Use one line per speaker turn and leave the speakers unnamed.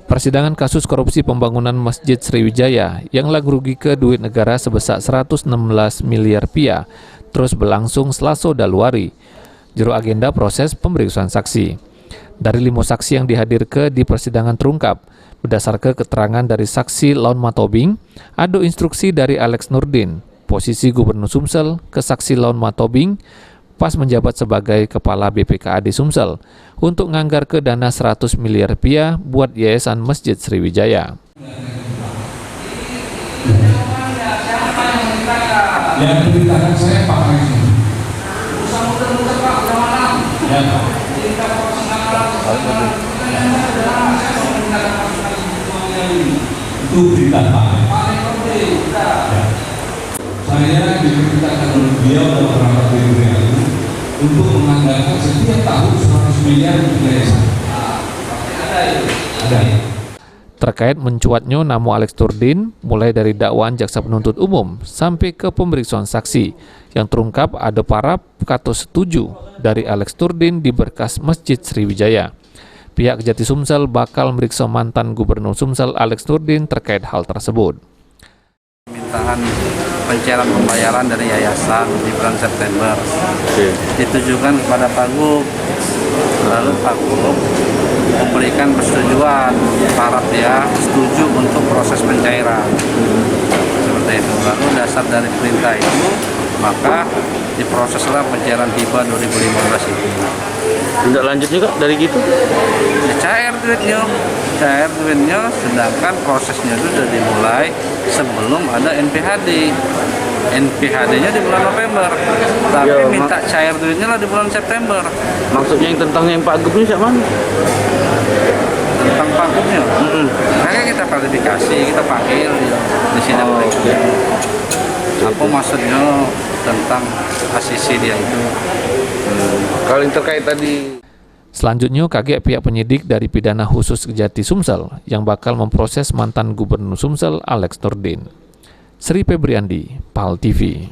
Persidangan kasus korupsi pembangunan Masjid Sriwijaya yang lagu rugi ke duit negara sebesar 116 miliar rupiah terus berlangsung Selasa Daluari. Juru agenda proses pemeriksaan saksi. Dari 5 saksi yang dihadirkan di persidangan terungkap, berdasarkan keterangan dari saksi Laun Matobing, ada instruksi dari Alex Nurdin, posisi Gubernur Sumsel, ke saksi Laun Matobing, pas menjabat sebagai Kepala BPKAD Sumsel, untuk nganggar ke dana 100 miliar rupiah buat Yayasan Masjid Sriwijaya.
Yang diberitakan saya Pak Maisy. Ya Pak. Itu berita Pak. Saya diberitakan oleh beliau dan beberapa pimpinan untuk menganggarkan setiap tahun 100 miliar untuk yayasan. Ada.
Terkait mencuatnya nama Alex Nurdin, mulai dari dakwaan jaksa penuntut umum sampai ke pemeriksaan saksi, yang terungkap ada para kata setuju dari Alex Nurdin di berkas Masjid Sriwijaya. Pihak Kejati Sumsel bakal meriksa mantan Gubernur Sumsel Alex Nurdin terkait hal tersebut.
Permintaan pencairan pembayaran dari yayasan di bulan September ditujukan kepada Pak Gub, lalu Pak Gub memberikan persetujuan, syarat ya setuju untuk proses pencairan seperti itu. Lalu dasar dari perintah itu maka diproseslah pencairan hibah 2015 itu.
Tidak lanjut juga dari gitu?
Cair duitnya, sedangkan prosesnya itu sudah dimulai sebelum ada NPHD. NPHD-nya di bulan November, tapi minta cair duitnya lah di bulan September.
Maksudnya yang tentang yang Pak Gub ini siapa?
Tentang Pak Gubnya? Makanya kita klarifikasi, kita panggil di sini. Apa maksudnya tentang asisi dia itu?
Kalau yang terkait tadi.
Selanjutnya, kaget pihak penyidik dari pidana khusus Kejati Sumsel yang bakal memproses mantan Gubernur Sumsel Alex Nurdin. Sri Febriandi, PAL TV.